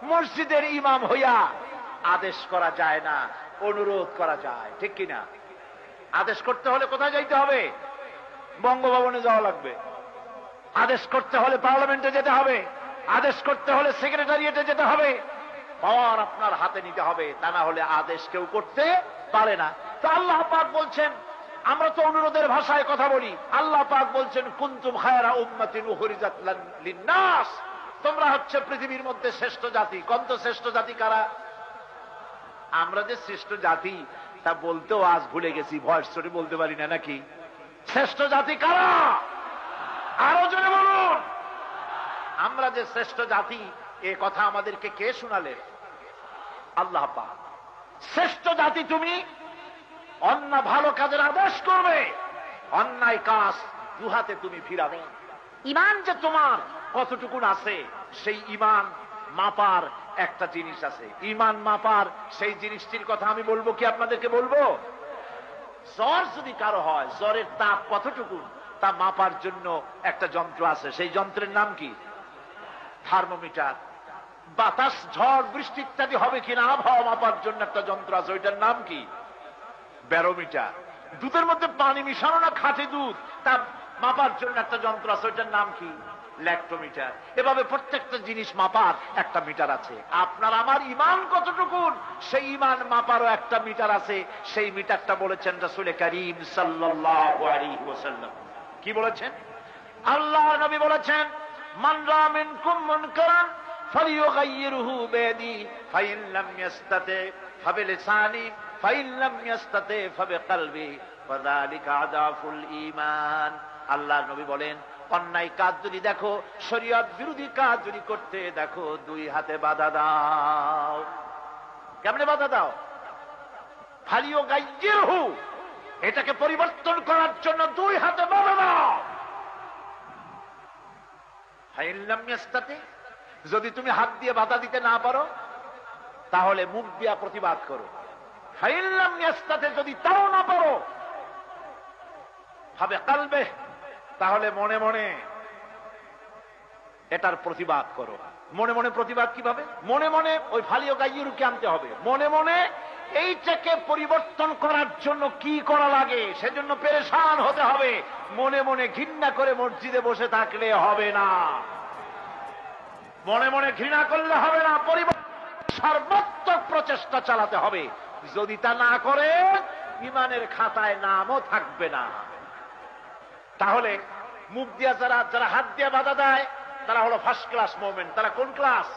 মসজিদের ইমাম হইয়া আদেশ করা যায় না, অনুরোধ করা যায়, ঠিক কিনা? আদেশ করতে হলে কোথায় যাইতে হবে? বঙ্গভবনে যাওয়া লাগবে। আদেশ করতে হলে পার্লামেন্টে যেতে হবে। আদেশ করতে হলে সেক্রেটারিয়েটে যেতে হবে। পাওয়ার আপনার হাতে নিতে হবে, তা না হলে আদেশ কেউ করতে পারে না। তো আল্লাহ পাক বলছেন, আমরা তো অনুরোধের ভাষায় কথা বলি। আল্লাহ পাক বলছেন, কুনতুম খায়রা উম্মাতিন উখরিজাত লিন-নাস, তোমরা হচ্ছে পৃথিবীর মধ্যে শ্রেষ্ঠ জাতি। কোন তো শ্রেষ্ঠ জাতি কারা? আমরা যে শ্রেষ্ঠ জাতি তা বলতেও আজ ভুলে গেছি, ভয়েস করে বলতে পারি না নাকি? শ্রেষ্ঠ জাতি কারা? আরো জোরে বলুন। আমরা যে শ্রেষ্ঠ জাতি, এ কথা আমাদেরকে কে শুনালেন? আল্লাহ পাক। শ্রেষ্ঠ জাতি তুমি, অন্যায় ভালো কাজের আদেশ করবে, অন্যায় কাজ দুহাতে তুমি ফিরাবে। ঈমান যে তোমার কতটুকুন আছে, সেই ঈমান মাপার একটা জিনিস আছে। ঈমান মাপার সেই জিনিসটির কথা আমি বলবো কি আপনাদেরকে বলবো? জ্বর যদি কারো হয়, জ্বরের তাপ কতটুকু তা মাপার জন্য একটা যন্ত্র আছে। সেই যন্ত্রের নাম কি? থার্মোমিটার। বাতাস, ঝড়, বৃষ্টি ইত্যাদি হবে কিনা আবহাওয়া মাপার জন্য একটা যন্ত্র আছে, ওইটার নাম কি? ব্যারোমিটার। দুধের মধ্যে পানি মিশানো না খাঁটি দুধ, তা মাপার জন্য একটা যন্ত্র আছে, ওইটার নাম কি? ল্যাক্টোমিটার। এভাবে প্রত্যেকটা জিনিস মাপার একটা মিটার আছে। আপনার আমার ঈমান কতটুকু, সেই ঈমান মাপারও একটা মিটার আছে। সেই মিটারটা বলেছেন রাসূল করিম সাল্লাল্লাহু আলাইহি ওয়াসাল্লাম। কি বলেছেন? আল্লাহর নবী বলেছেন, মান রা মিনকুম মুনকারান ফালিয়ুগাইয়িরহু বিয়াদি ফাইন লাম ইয়াস্তাতি ফাবিলিসানি ফাইন লাম ইয়াস্তাতি ফাবিকলবি ফাযালিকা আযাফুল ঈমান। আল্লাহর নবী বলেন, অন্যায় কাজ যদি দেখো, শরীয়ত বিরোধী কাজ যদি করতে দেখো, দুই হাতে বাধা দাও। কেমনে বাধা দাও? ফালিয়ুগাইয়িরহু, এটাকে পরিবর্তন করার জন্য দুই হাতে বাধা দাও। ফাইন লাম ইয়াস্তাতি, যদি তুমি হাত দিয়ে বাধা দিতে না পারো, তাহলে মুখ দিয়া প্রতিবাদ করো। ফাইন লাম ইয়াস্তাতি, যদি তাও না পারো, ফাবিকলবে, তাহলে মনে মনে এটার প্রতিবাদ করো। মনে মনে প্রতিবাদ কিভাবে? মনে মনে ওই ফালিয়ুগাইয়িরহুকে আনতে হবে। মনে মনে এইটাকে পরিবর্তন করার জন্য কি করা লাগে সেজন্য পেরেশান হতে হবে। মনে মনে ঘৃণা করে মসজিদে বসে থাকলে হবে না। মনে মনে ঘৃণা করলে হবে না, সর্বাত্মক প্রচেষ্টা চালাতে হবে। যদি তা না করে, ঈমানের খাতায় নামও থাকবে না। তাহলে মুখ দিয়া যারা হাত দিয়ে বাধা দেয়, তারা হলো ফার্স্ট ক্লাস মুমিন। তারা কোন ক্লাস?